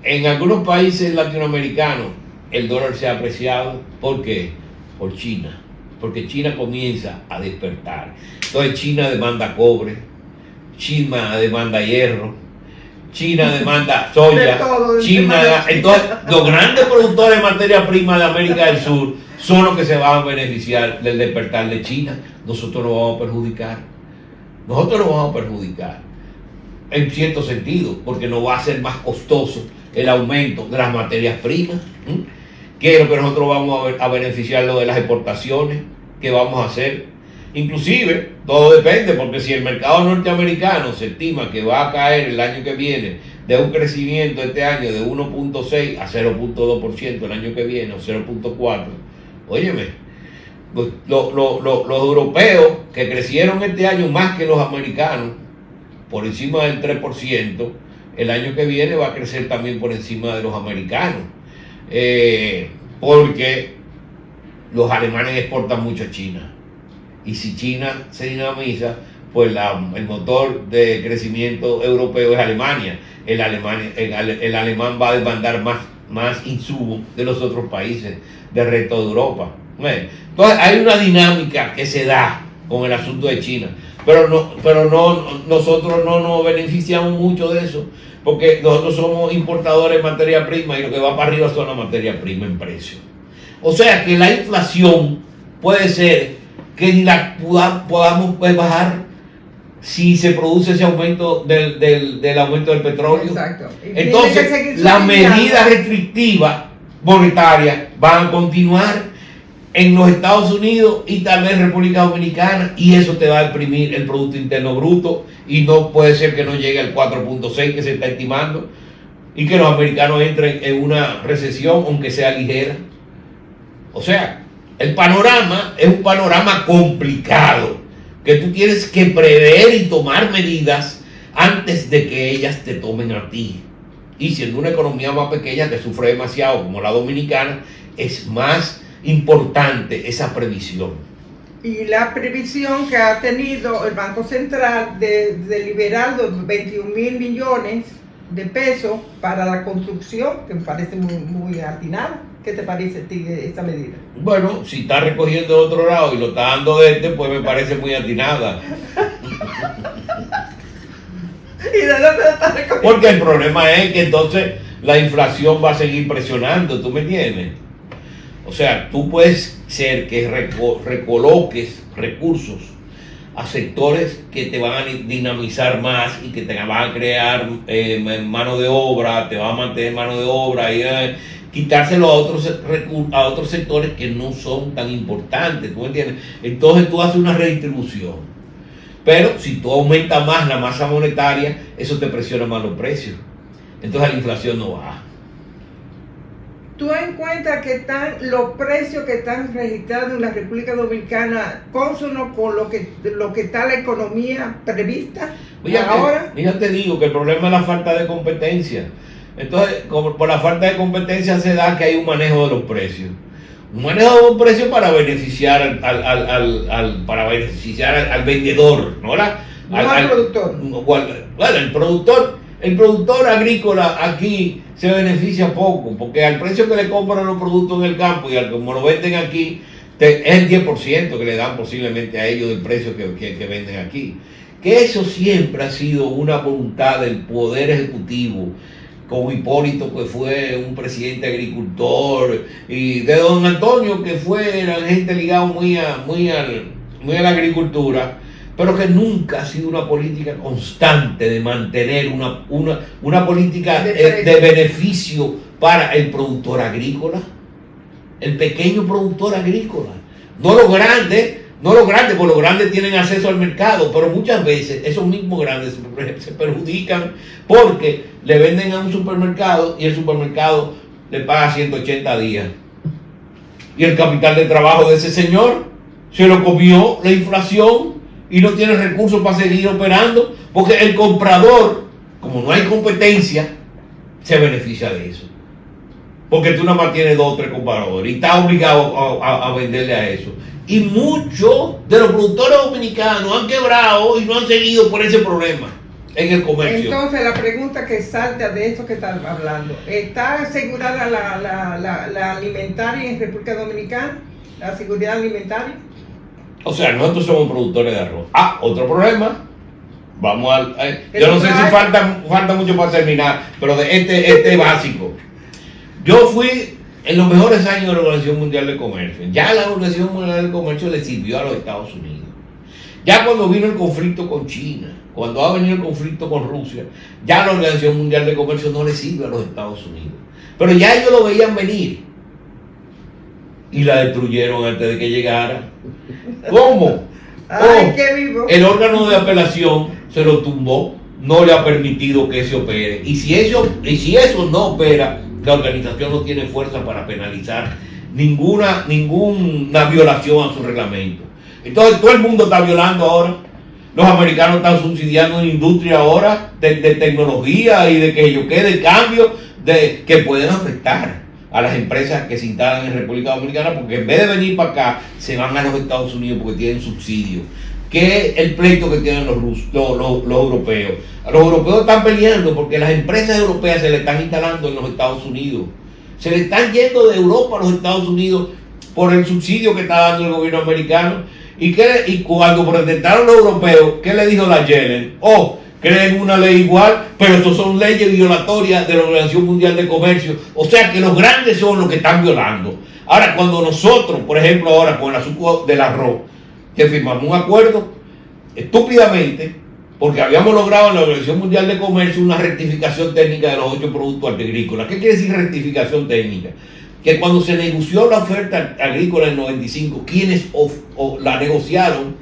en algunos países latinoamericanos el dólar se ha apreciado. ¿Por qué? Por China. Porque China comienza a despertar. Entonces China demanda cobre, China demanda hierro, China demanda soya, entonces los grandes productores de materia prima de América del Sur son los que se van a beneficiar del despertar de China. Nosotros nos vamos a perjudicar. Nosotros nos vamos a perjudicar en cierto sentido, porque nos va a ser más costoso el aumento de las materias primas. ¿Qué es lo que nosotros vamos a beneficiar? Lo de las exportaciones que vamos a hacer. Inclusive, todo depende, porque si el mercado norteamericano se estima que va a caer el año que viene de un crecimiento este año de 1.6 a 0.2% el año que viene, o 0.4, óyeme, pues los europeos que crecieron este año más que los americanos, por encima del 3%, el año que viene va a crecer también por encima de los americanos. Porque los alemanes exportan mucho a China, y si China se dinamiza, pues el motor de crecimiento europeo es Alemania. El alemán va a demandar más insumos de los otros países del resto de Europa. Entonces hay una dinámica que se da con el asunto de China, pero nosotros no nos beneficiamos mucho de eso, porque nosotros somos importadores de materia prima y lo que va para arriba son la materia prima en precio. O sea que la inflación puede ser que ni la podamos bajar si se produce ese aumento del aumento del petróleo. Exacto. Entonces las medidas restrictivas monetarias van a continuar en los Estados Unidos y tal vez República Dominicana, y eso te va a deprimir el Producto Interno Bruto, y no puede ser que no llegue al 4.6 que se está estimando, y que los americanos entren en una recesión, aunque sea ligera. O sea, el panorama es un panorama complicado, que tú tienes que prever y tomar medidas antes de que ellas te tomen a ti. Y siendo una economía más pequeña que sufre demasiado como la dominicana, es más importante esa previsión. Y la previsión que ha tenido el Banco Central de liberar los 21.000 millones de pesos para la construcción, que me parece muy atinada. ¿Qué te parece a ti esta medida? Bueno, si está recogiendo de otro lado y lo está dando de este, pues me parece muy atinada. ¿Y de dónde lo está recogiendo? Porque el problema es que entonces la inflación va a seguir presionando, ¿tú me entiendes? O sea, tú puedes ser que recoloques recursos a sectores que te van a dinamizar más y que te van a crear mano de obra, te van a mantener mano de obra y quitárselo a otros sectores que no son tan importantes, ¿tú entiendes? Entonces tú haces una redistribución. Pero si tú aumentas más la masa monetaria, eso te presiona más los precios. Entonces la inflación no baja. ¿Tú encuentras que están los precios que están registrados en la República Dominicana consonos con lo que está la economía prevista ahora? Mira, te digo que el problema es la falta de competencia. Entonces, por la falta de competencia se da que hay un manejo de los precios. Un manejo de los precios para beneficiar al vendedor, ¿no? Al productor. Bueno, el productor agrícola aquí se beneficia poco, porque al precio que le compran los productos en el campo y al como lo venden aquí, es el 10% que le dan posiblemente a ellos del precio que venden aquí. Que eso siempre ha sido una voluntad del Poder Ejecutivo, como Hipólito, que fue un presidente agricultor, y de don Antonio, que fue gente ligada muy a la agricultura, pero que nunca ha sido una política constante de mantener una política de beneficio para el productor agrícola, el pequeño productor agrícola, no los grandes, porque los grandes tienen acceso al mercado, pero muchas veces esos mismos grandes se perjudican porque le venden a un supermercado y el supermercado le paga 180 días. Y el capital de trabajo de ese señor se lo comió la inflación y no tiene recursos para seguir operando, porque el comprador, como no hay competencia, se beneficia de eso. Porque tú nada más tienes 2 o 3 compradores y estás obligado a venderle a eso. Y muchos de los productores dominicanos han quebrado y no han seguido por ese problema en el comercio. Entonces la pregunta que salta de esto que están hablando, ¿está asegurada la alimentaria en República Dominicana? ¿La seguridad alimentaria? O sea, nosotros somos productores de arroz. Otro problema. Vamos al... yo no sé si falta mucho para terminar, pero de este básico. Yo fui en los mejores años de la Organización Mundial de Comercio. Ya la Organización Mundial de Comercio le sirvió a los Estados Unidos. Ya cuando vino el conflicto con China, cuando ha venido el conflicto con Rusia, ya la Organización Mundial de Comercio no le sirve a los Estados Unidos. Pero ya ellos lo veían venir. Y la destruyeron antes de que llegara. ¿Cómo? Ay, qué vivo. El órgano de apelación se lo tumbó, no le ha permitido que se opere. Y si eso no opera, la organización no tiene fuerza para penalizar ninguna violación a su reglamento. Entonces todo el mundo está violando ahora. Los americanos están subsidiando una industria ahora de tecnología y de de cambio que pueden afectar a las empresas que se instalan en República Dominicana, porque en vez de venir para acá, se van a los Estados Unidos porque tienen subsidios. Que es el pleito que tienen los europeos. Los europeos están peleando porque las empresas europeas se le están instalando en los Estados Unidos. Se le están yendo de Europa a los Estados Unidos por el subsidio que está dando el gobierno americano. Y cuando protestaron los europeos, ¿qué le dijo la Yellen? Creen una ley igual, pero estos son leyes violatorias de la Organización Mundial de Comercio. O sea que los grandes son los que están violando. Ahora, cuando nosotros, por ejemplo, ahora con el asunto del arroz, que firmamos un acuerdo estúpidamente, porque habíamos logrado en la Organización Mundial de Comercio una rectificación técnica de los 8 productos agrícolas. ¿Qué quiere decir rectificación técnica? Que cuando se negoció la oferta agrícola en el 95, quienes la negociaron,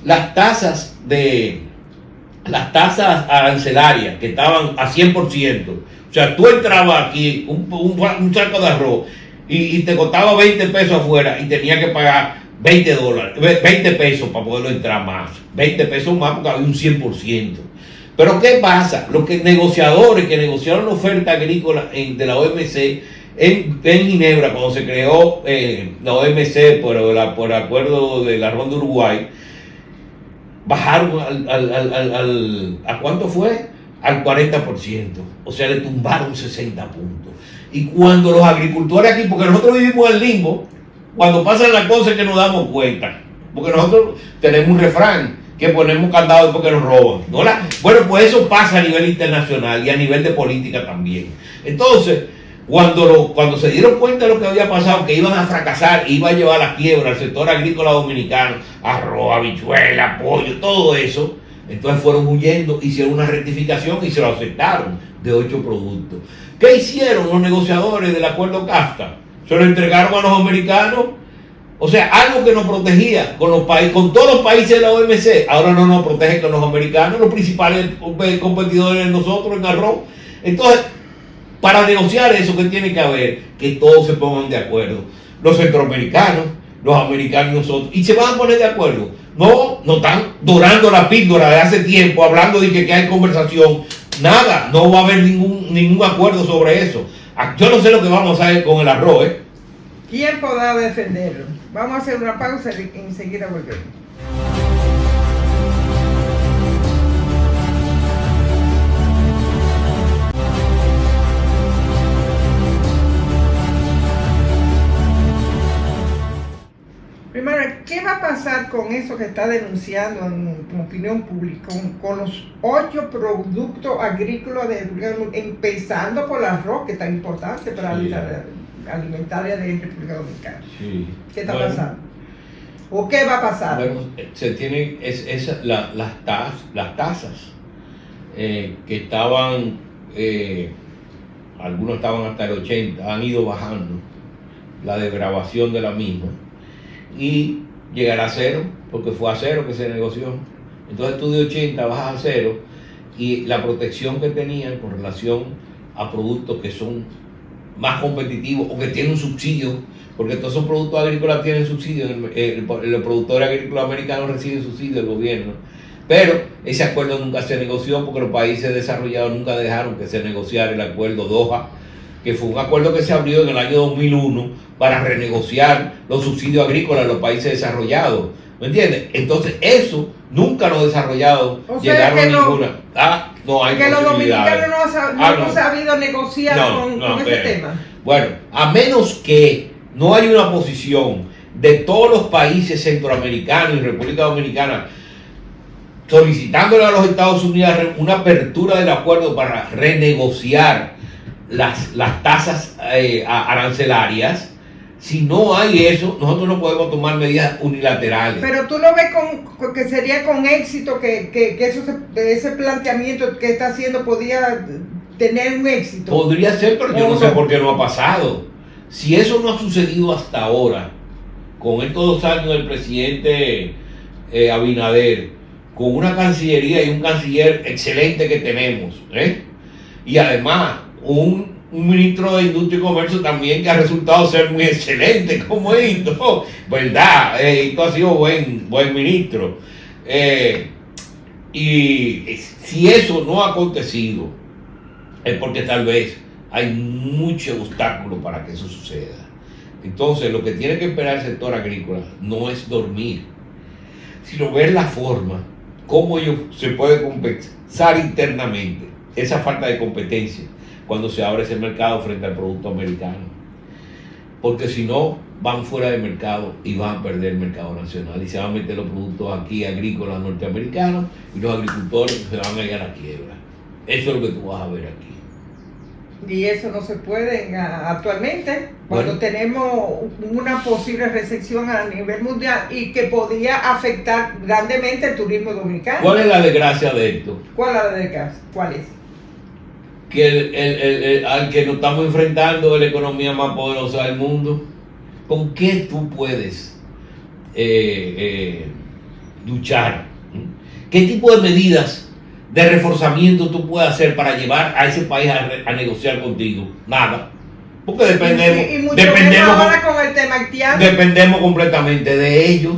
las tasas arancelarias que estaban a 100%. O sea, tú entrabas aquí, un saco de arroz, y te costaba 20 pesos afuera y tenías que pagar $20, 20 pesos para poderlo entrar más. 20 pesos más porque había un 100%. Pero ¿qué pasa? Los negociadores que negociaron la oferta agrícola de la OMC en Ginebra, cuando se creó la OMC por acuerdo de la Ronda de Uruguay, bajaron ¿a cuánto fue? Al 40%. O sea, le tumbaron 60 puntos. Y cuando los agricultores aquí, porque nosotros vivimos en el limbo, cuando pasan las cosas que nos damos cuenta, porque nosotros tenemos un refrán, que ponemos candados porque nos roban, ¿no? Bueno, pues eso pasa a nivel internacional y a nivel de política también. Entonces, Cuando se dieron cuenta de lo que había pasado, que iban a fracasar, iba a llevar a la quiebra al sector agrícola dominicano, arroz, habichuela, pollo, todo eso, entonces fueron huyendo, hicieron una rectificación y se lo aceptaron de 8 productos. ¿Qué hicieron los negociadores del acuerdo CAFTA? Se lo entregaron a los americanos. O sea, algo que nos protegía con todos los países de la OMC, ahora no nos protege con los americanos, los principales competidores de nosotros en arroz. Entonces, para negociar eso, ¿qué tiene que haber? Que todos se pongan de acuerdo. Los centroamericanos, los americanos y nosotros. Y se van a poner de acuerdo. No están dorando la píldora de hace tiempo, hablando de que hay conversación. Nada, no va a haber ningún acuerdo sobre eso. Yo no sé lo que vamos a hacer con el arroz, ¿eh? ¿Quién podrá defenderlo? Vamos a hacer una pausa y enseguida volvemos. Primero, ¿qué va a pasar con eso que está denunciando en opinión pública, con los 8 productos agrícolas de República Dominicana, empezando por el arroz, que es tan importante para la alimentaria de República Dominicana? Sí. ¿Qué está pasando? ¿O qué va a pasar? Bueno, se tienen las tasas que estaban, algunos estaban hasta el 80, han ido bajando la desgravación de la misma. Y llegará a 0, porque fue a 0 que se negoció. Entonces tú de 80 bajas a 0 y la protección que tenían con relación a productos que son más competitivos o que tienen un subsidio, porque todos esos productos agrícolas tienen subsidio, los productores agrícolas americanos reciben subsidio del gobierno, pero ese acuerdo nunca se negoció porque los países desarrollados nunca dejaron que se negociara el acuerdo Doha, que fue un acuerdo que se abrió en el año 2001 para renegociar los subsidios agrícolas de los países desarrollados. ¿Me entiendes? Entonces, eso nunca los desarrollados llegaron a ninguna. No hay que los dominicanos no hemos sabido negociar con ese tema. Bueno, a menos que no haya una posición de todos los países centroamericanos y República Dominicana solicitándole a los Estados Unidos una apertura del acuerdo para renegociar las tasas arancelarias. Si no hay eso, nosotros no podemos tomar medidas unilaterales. Pero tú lo ves que sería con éxito, que ese planteamiento que está haciendo podría tener un éxito. Podría ser, pero yo no sé por qué no ha pasado. Si eso no ha sucedido hasta ahora, con estos 2 años del presidente Abinader, con una cancillería y un canciller excelente que tenemos, y además un ministro de Industria y Comercio también que ha resultado ser muy excelente como esto, ¿verdad? Esto ha sido buen ministro. Y si eso no ha acontecido, es porque tal vez hay mucho obstáculo para que eso suceda. Entonces, lo que tiene que esperar el sector agrícola no es dormir, sino ver la forma, cómo ellos se puede compensar internamente esa falta de competencia cuando se abre ese mercado frente al producto americano, porque si no van fuera del mercado y van a perder el mercado nacional y se van a meter los productos aquí agrícolas norteamericanos y los agricultores se van a ir a la quiebra. Eso es lo que tú vas a ver aquí. Y eso no se puede actualmente, cuando tenemos una posible recesión a nivel mundial y que podría afectar grandemente el turismo dominicano. ¿Cuál es la desgracia de esto? ¿Cuál es la desgracia? ¿Cuál es? Que al que nos estamos enfrentando es la economía más poderosa del mundo. ¿Con qué tú puedes luchar? ¿Qué tipo de medidas de reforzamiento tú puedes hacer para llevar a ese país a negociar contigo? Nada. Porque dependemos completamente de ellos.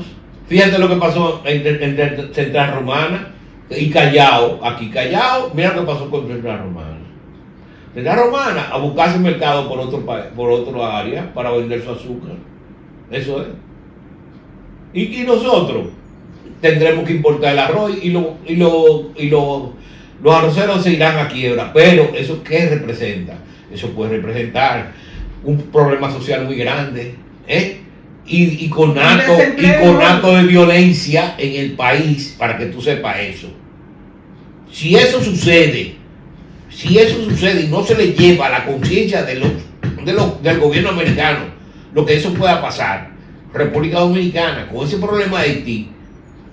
Fíjate lo que pasó entre Central Romana y Callao. Aquí Callao, mira lo que pasó con Central Romana. Central Romana a buscarse mercado por otro área para vender su azúcar. Eso es. Y nosotros tendremos que importar el arroz y los arroceros se irán a quiebra. Pero ¿eso qué representa? Eso puede representar un problema social muy grande, y con acto de violencia en el país, para que tú sepas eso. Si eso sucede y no se le lleva a la conciencia de los del gobierno americano, lo que eso pueda pasar. República Dominicana, con ese problema de Haití,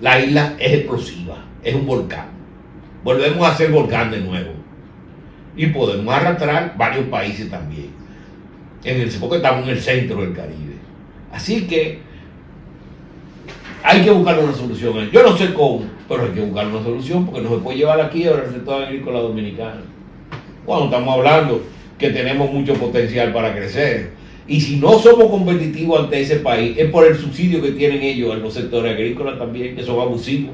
la isla es explosiva, es un volcán. Volvemos a ser volcán de nuevo. Y podemos arrastrar varios países también, porque estamos en el centro del Caribe. Así que hay que buscar una solución. Yo no sé cómo, pero hay que buscar una solución porque no se puede llevar aquí ahora el sector agrícola dominicano. Cuando estamos hablando que tenemos mucho potencial para crecer. Y si no somos competitivos ante ese país, es por el subsidio que tienen ellos en los sectores agrícolas también, que son abusivos.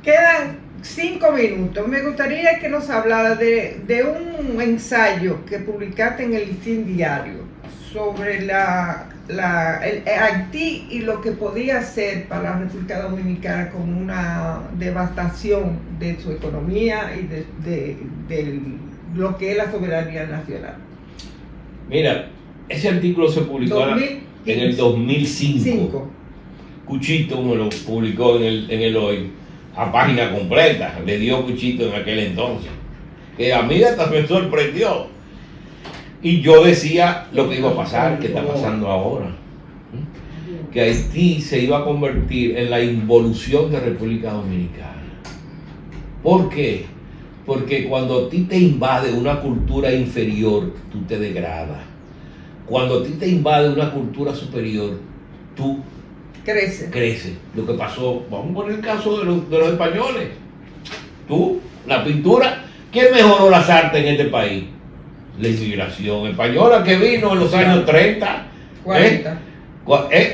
Quedan 5 minutos. Me gustaría que nos hablara de un ensayo que publicaste en el Listín Diario sobre el Haití y lo que podía hacer para la República Dominicana con una devastación de su economía y de lo que es la soberanía nacional. Mira, ese artículo se publicó en el 2005. Cuchito me lo publicó en el Hoy a página completa, le dio Cuchito en aquel entonces, que a mí hasta me sorprendió. Y yo decía lo que iba a pasar, que está pasando ahora, que Haití se iba a convertir en la involución de República Dominicana. ¿Por qué? Porque cuando a ti te invade una cultura inferior, tú te degradas. Cuando a ti te invade una cultura superior, tú creces. Lo que pasó, vamos a poner el caso de los españoles. La pintura, ¿quién mejoró las artes en este país? La inmigración española que vino en los años 30, 40.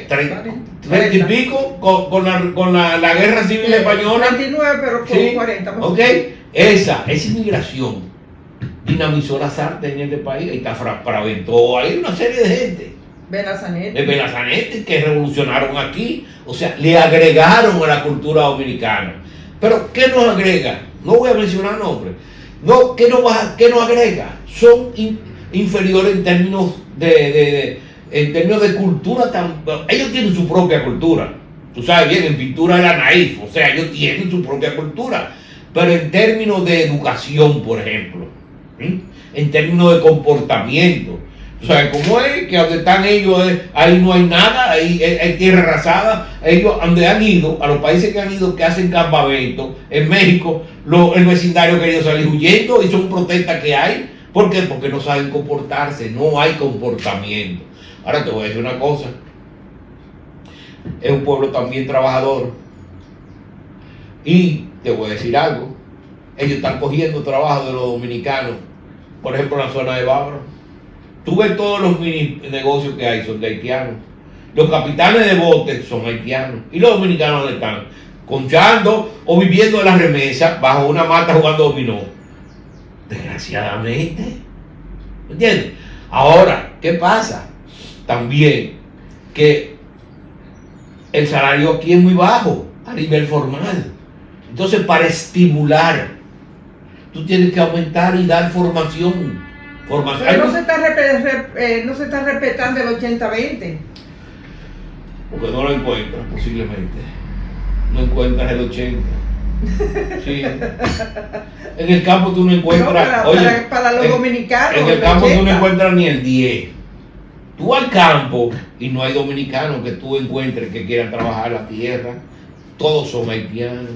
30 y pico, con la guerra civil española. 29, pero con ¿sí? 40. Ok, esa inmigración dinamizó las artes en este país. Ahí está Fraventó, hay una serie de gente. Benazanetti que revolucionaron aquí, o sea, le agregaron a la cultura dominicana. Pero ¿qué nos agrega? No voy a mencionar nombres. No, ¿qué nos agrega? Son inferiores en términos de cultura. Ellos tienen su propia cultura. Tú sabes bien, en pintura era naif, o sea, ellos tienen su propia cultura. Pero en términos de educación, por ejemplo, en términos de comportamiento, o sea, como es que donde están ellos, ahí no hay nada, ahí hay tierra arrasada. Ellos, donde han ido, a los países que han ido, que hacen campamento, en México, el vecindario ha querido salir huyendo y son protestas que hay. ¿Por qué? Porque no saben comportarse, no hay comportamiento. Ahora te voy a decir una cosa, es un pueblo también trabajador. Y te voy a decir algo, ellos están cogiendo trabajo de los dominicanos, por ejemplo en la zona de Bávaro. Tú ves todos los mini negocios que hay, son de haitianos. Los capitanes de botes son haitianos. Y los dominicanos ¿dónde están? Conchando o viviendo de la remesa bajo una mata jugando dominó. Desgraciadamente. ¿Me entiendes? Ahora, ¿qué pasa? También que el salario aquí es muy bajo a nivel formal. Entonces, para estimular, tú tienes que aumentar y dar formación. Pero no se está respetando el 80-20. Porque no lo encuentras, posiblemente. No encuentras el 80. Sí. En el campo tú no encuentras. No, para los dominicanos. En el campo tú no encuentras ni el 10. Tú al campo y no hay dominicanos que tú encuentres que quieran trabajar la tierra. Todos son haitianos.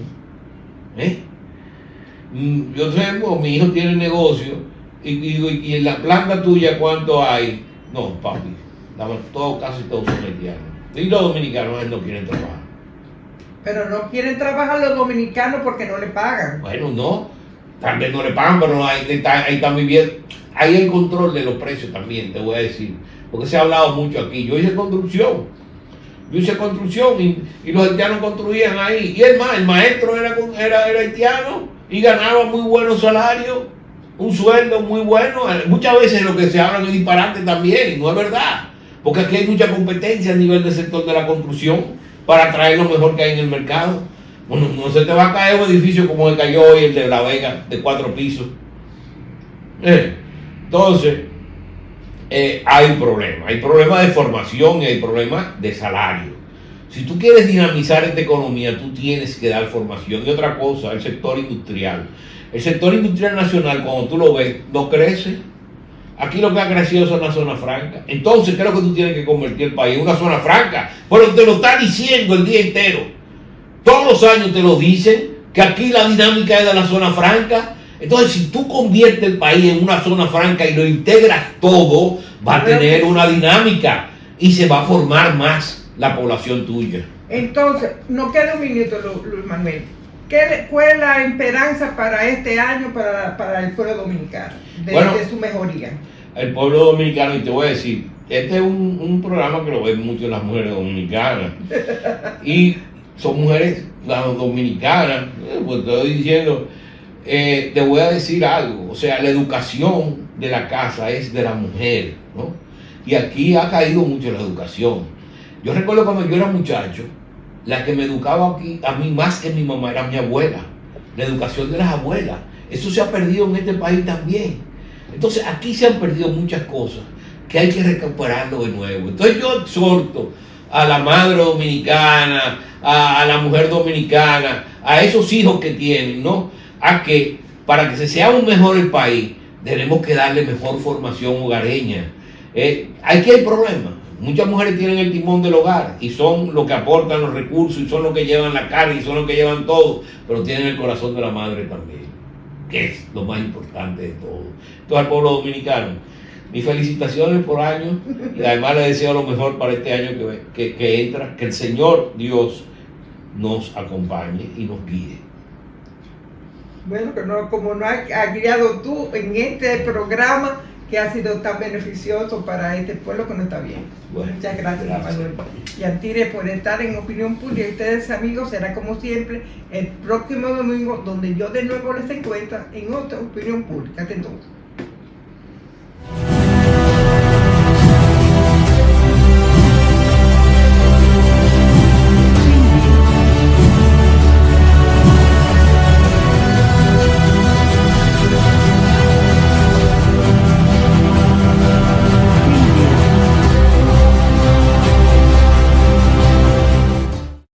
Yo sé, mi hijo tiene negocio. Y en la planta tuya, ¿cuánto hay? No, papi, casi todos son haitianos. Y los dominicanos no quieren trabajar. Pero no quieren trabajar los dominicanos porque no le pagan. Bueno, no, tal vez no le pagan, pero ahí están viviendo. Hay el control de los precios también, te voy a decir. Porque se ha hablado mucho aquí. Yo hice construcción y los haitianos construían ahí. Y el maestro era haitiano y ganaba muy buenos salarios. Un sueldo muy bueno. Muchas veces lo que se habla es disparate también, y no es verdad, porque aquí hay mucha competencia a nivel del sector de la construcción para traer lo mejor que hay en el mercado. Bueno, no se te va a caer un edificio como el cayó hoy, el de La Vega, de 4 pisos. Entonces, hay problemas de formación y hay problemas de salario. Si tú quieres dinamizar esta economía, tú tienes que dar formación. Y otra cosa, el sector industrial. El sector industrial nacional, cuando tú lo ves, no crece. Aquí lo que ha crecido es una zona franca. Entonces, ¿qué es lo que tú tienes que convertir el país en una zona franca? Pero te lo está diciendo el día entero. Todos los años te lo dicen, que aquí la dinámica es de la zona franca. Entonces, si tú conviertes el país en una zona franca y lo integras todo, va a tener una dinámica y se va a formar más la población tuya. Entonces, nos queda un minuto, Luis Manuel. ¿Cuál es la esperanza para este año para el pueblo dominicano, de su mejoría? El pueblo dominicano, y te voy a decir, este es un programa que lo ven mucho las mujeres dominicanas. Y son mujeres dominicanas, pues te estoy diciendo, te voy a decir algo, o sea, la educación de la casa es de la mujer, ¿no? Y aquí ha caído mucho la educación. Yo recuerdo cuando yo era muchacho, la que me educaba aquí, a mí más que mi mamá, era mi abuela. La educación de las abuelas. Eso se ha perdido en este país también. Entonces aquí se han perdido muchas cosas que hay que recuperarlo de nuevo. Entonces yo exhorto a la madre dominicana, a la mujer dominicana, a esos hijos que tienen, ¿no? A que para que se sea un mejor el país, tenemos que darle mejor formación hogareña. Aquí hay problemas. Muchas mujeres tienen el timón del hogar y son los que aportan los recursos y son los que llevan la carga y son los que llevan todo, pero tienen el corazón de la madre también, que es lo más importante de todo. Entonces, al pueblo dominicano, mis felicitaciones por año y además les deseo lo mejor para este año que entra, que el Señor Dios nos acompañe y nos guíe. Bueno, que no, como no has guiado tú en este programa que ha sido tan beneficioso para este pueblo, que no está bien. Bueno, muchas gracias, Manuel. Y a Tire por estar en Opinión Pública. Y ustedes, amigos, será como siempre el próximo domingo, donde yo de nuevo les encuentro en otra Opinión Pública. Hasta entonces.